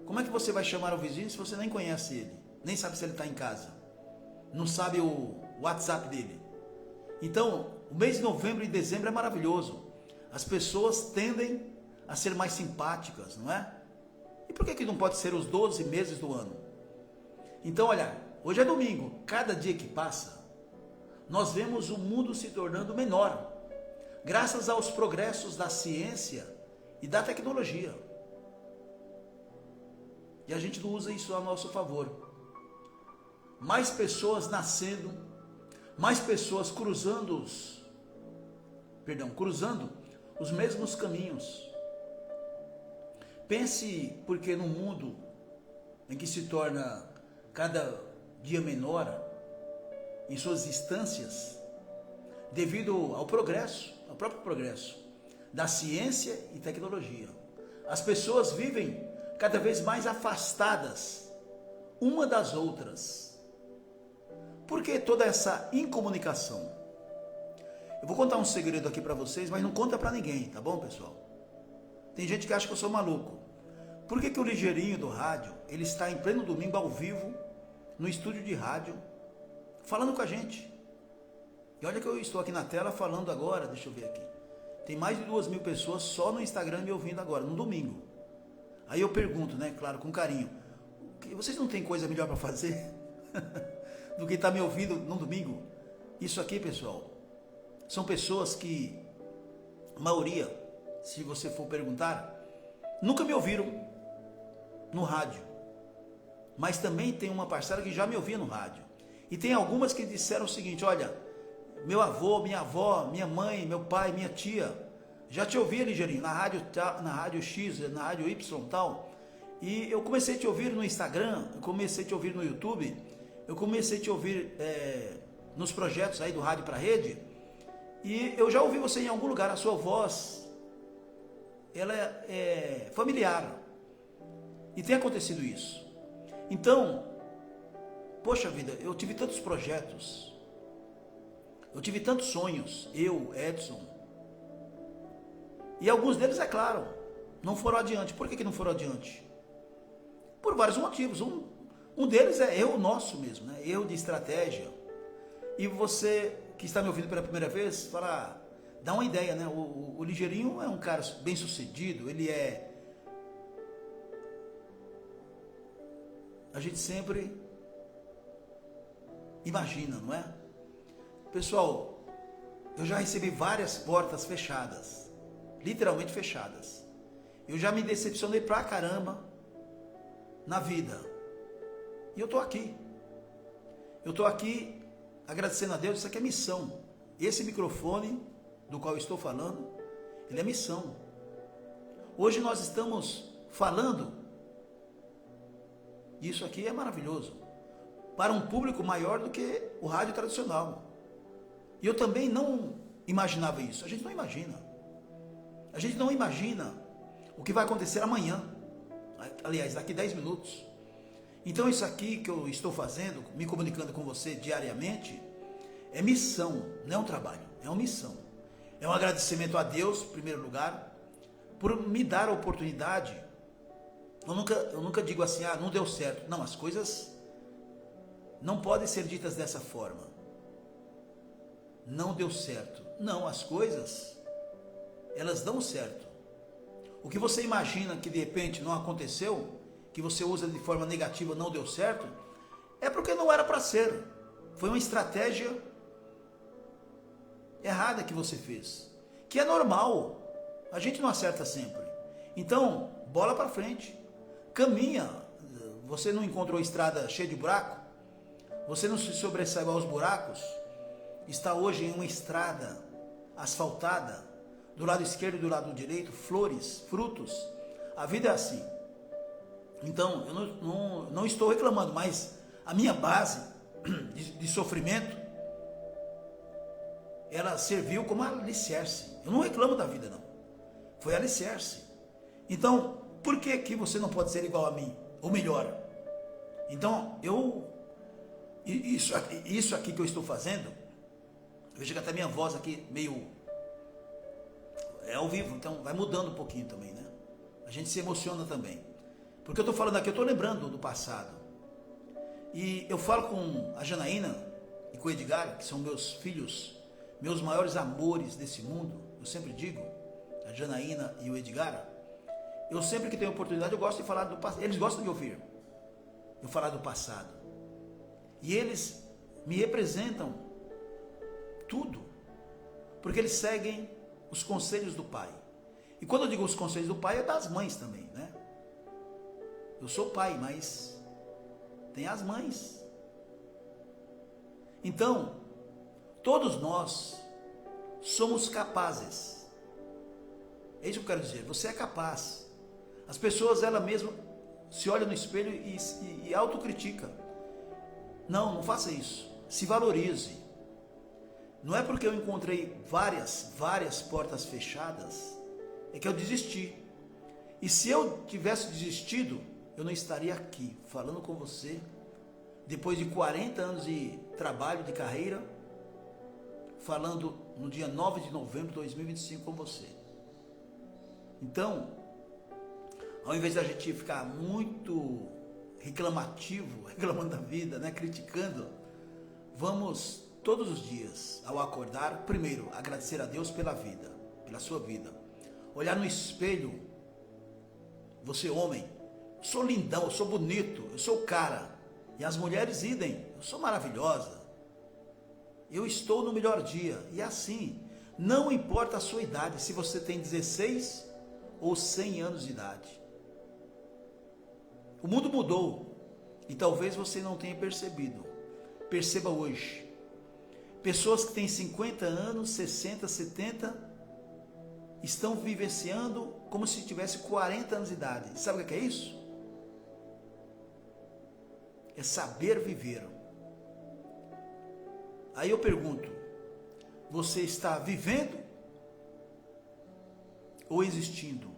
Como é que você vai chamar o vizinho se você nem conhece ele? Nem sabe se ele está em casa? Não sabe o WhatsApp dele? Então, o mês de novembro e dezembro é maravilhoso. As pessoas tendem a ser mais simpáticas, não é? E por que não pode ser os 12 meses do ano? Então, olha, hoje é domingo. Cada dia que passa, nós vemos o mundo se tornando menor, graças aos progressos da ciência e da tecnologia. E a gente não usa isso a nosso favor. Mais pessoas nascendo, mais pessoas cruzando os mesmos caminhos. Pense, porque no mundo em que se torna cada dia menor em suas instâncias, devido ao progresso, ao próprio progresso da ciência e tecnologia, as pessoas vivem cada vez mais afastadas uma das outras. Por que toda essa incomunicação? Eu vou contar um segredo aqui para vocês, mas não conta para ninguém, tá bom, pessoal? Tem gente que acha que eu sou maluco. Por que o Ligeirinho do rádio, ele está em pleno domingo ao vivo, no estúdio de rádio, falando com a gente? E olha que eu estou aqui na tela falando agora, deixa eu ver aqui. Tem mais de 2.000 pessoas só no Instagram me ouvindo agora, no domingo. Aí eu pergunto, né, claro, com carinho, vocês não têm coisa melhor para fazer do que estar me ouvindo no domingo? Isso aqui, pessoal, são pessoas que, a maioria, se você for perguntar, nunca me ouviram no rádio. Mas também tem uma parcela que já me ouvia no rádio. E tem algumas que disseram o seguinte: olha, meu avô, minha avó, minha mãe, meu pai, minha tia, já te ouvia, Ligeirinho, na rádio X, na rádio Y tal. E eu comecei a te ouvir no Instagram, eu comecei a te ouvir no YouTube, eu comecei a te ouvir nos projetos aí do Rádio para Rede. E eu já ouvi você em algum lugar, a sua voz, ela é familiar. E tem acontecido isso. Então, poxa vida, eu tive tantos projetos, eu tive tantos sonhos, eu, Edson, e alguns deles, é claro, não foram adiante. Por que não foram adiante? Por vários motivos. Um deles é erro nosso mesmo, né? Erro de estratégia. E você que está me ouvindo pela primeira vez, dá uma ideia, né? O Ligeirinho é um cara bem sucedido, ele é a gente sempre imagina, não é? Pessoal, eu já recebi várias portas fechadas, literalmente fechadas. Eu já me decepcionei pra caramba na vida. E eu tô aqui. Eu tô aqui agradecendo a Deus, isso aqui é missão. Esse microfone do qual eu estou falando, ele é missão. Hoje nós estamos falando, e isso aqui é maravilhoso, para um público maior do que o rádio tradicional. E eu também não imaginava isso. A gente não imagina. A gente não imagina o que vai acontecer amanhã. Aliás, daqui 10 minutos. Então isso aqui que eu estou fazendo, me comunicando com você diariamente, é missão, não é um trabalho, é uma missão. É um agradecimento a Deus, em primeiro lugar, por me dar a oportunidade. Eu nunca digo assim, não deu certo. Não, as coisas não podem ser ditas dessa forma. Não deu certo. Não, as coisas, elas dão certo. O que você imagina que de repente não aconteceu, que você usa de forma negativa, não deu certo, é porque não era para ser. Foi uma estratégia errada que você fez, que é normal. A gente não acerta sempre. Então, bola para frente. Caminha. Você não encontrou estrada cheia de buraco? Você não se sobressaiu aos buracos? Está hoje em uma estrada asfaltada, do lado esquerdo e do lado direito, flores, frutos. A vida é assim. Então, eu não estou reclamando, mas a minha base de sofrimento, ela serviu como alicerce. Eu não reclamo da vida, não. Foi alicerce. Então, por que você não pode ser igual a mim? Ou melhor? Então, isso aqui que eu estou fazendo, veja que até minha voz aqui meio... é ao vivo, então vai mudando um pouquinho também, né? A gente se emociona também. Porque eu estou falando aqui, eu estou lembrando do passado. E eu falo com a Janaína e com o Edgar, que são meus filhos, meus maiores amores desse mundo. Eu sempre digo, a Janaína e o Edgar, eu sempre que tenho oportunidade, eu gosto de falar do passado. Eles gostam de ouvir eu falar do passado. E eles me representam tudo, porque eles seguem os conselhos do pai. E quando eu digo os conselhos do pai, é das mães também, né? Eu sou pai, mas tem as mães. Então, todos nós somos capazes. É isso que eu quero dizer. Você é capaz. As pessoas, ela mesma, se olha no espelho e autocritica. Não faça isso. Se valorize. Não é porque eu encontrei várias portas fechadas, é que eu desisti. E se eu tivesse desistido, eu não estaria aqui falando com você, depois de 40 anos de trabalho, de carreira, falando no dia 9 de novembro de 2025 com você. Então, ao invés da gente ficar muito reclamando da vida, né, criticando, vamos todos os dias, ao acordar, primeiro, agradecer a Deus pela vida, pela sua vida. Olhar no espelho, você homem, eu sou lindão, eu sou bonito, eu sou o cara. E as mulheres idem, eu sou maravilhosa. Eu estou no melhor dia. E assim, não importa a sua idade, se você tem 16 ou 100 anos de idade. O mundo mudou e talvez você não tenha percebido. Perceba hoje. Pessoas que têm 50 anos, 60, 70, estão vivenciando como se tivesse 40 anos de idade. Sabe o que é isso? É saber viver. Aí eu pergunto, você está vivendo ou existindo?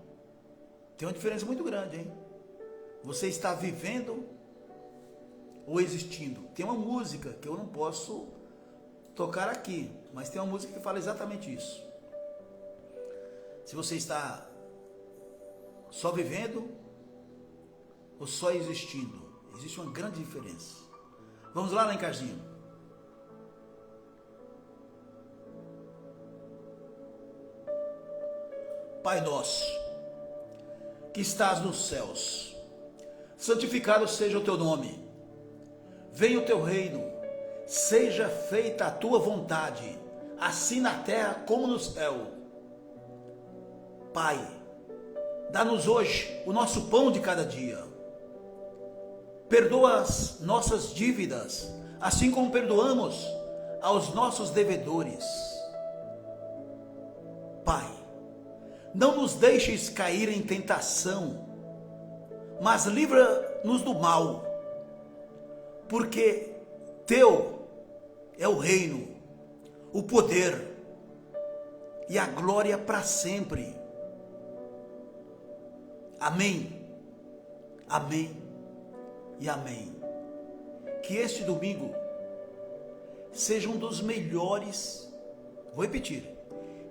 Tem uma diferença muito grande, hein? Você está vivendo ou existindo? Tem uma música que eu não posso tocar aqui, mas tem uma música que fala exatamente isso. Se você está só vivendo ou só existindo, existe uma grande diferença. Vamos lá, Alencarzinho. Pai nosso, que estás nos céus, santificado seja o teu nome. Venha o teu reino, seja feita a tua vontade, assim na terra como no céu. Pai, dá-nos hoje o nosso pão de cada dia. Perdoa as nossas dívidas, assim como perdoamos aos nossos devedores. Pai, não nos deixes cair em tentação, mas livra-nos do mal, porque teu é o reino, o poder e a glória para sempre. Amém, amém e amém. Que este domingo seja um dos melhores, vou repetir,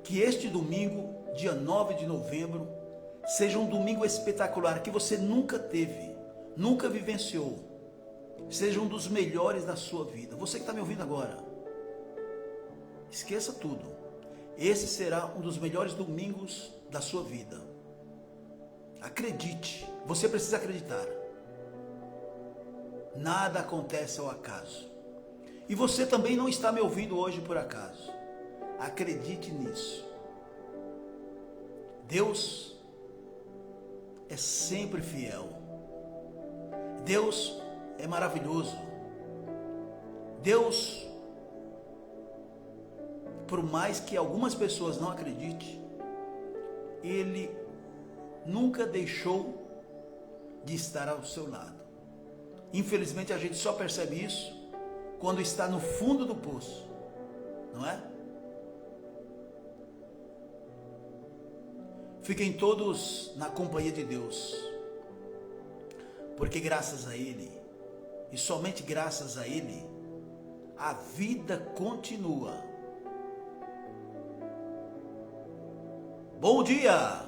que este domingo, dia 9 de novembro, seja um domingo espetacular, que você nunca teve, nunca vivenciou, seja um dos melhores da sua vida. Você que está me ouvindo agora, esqueça tudo, esse será um dos melhores domingos da sua vida. Acredite, você precisa acreditar. Nada acontece ao acaso. E você também não está me ouvindo hoje por acaso. Acredite nisso. Deus é sempre fiel. Deus é maravilhoso. Deus, por mais que algumas pessoas não acreditem, Ele nunca deixou de estar ao seu lado. Infelizmente a gente só percebe isso quando está no fundo do poço, não é? Fiquem todos na companhia de Deus, porque graças a Ele, e somente graças a Ele, a vida continua. Bom dia!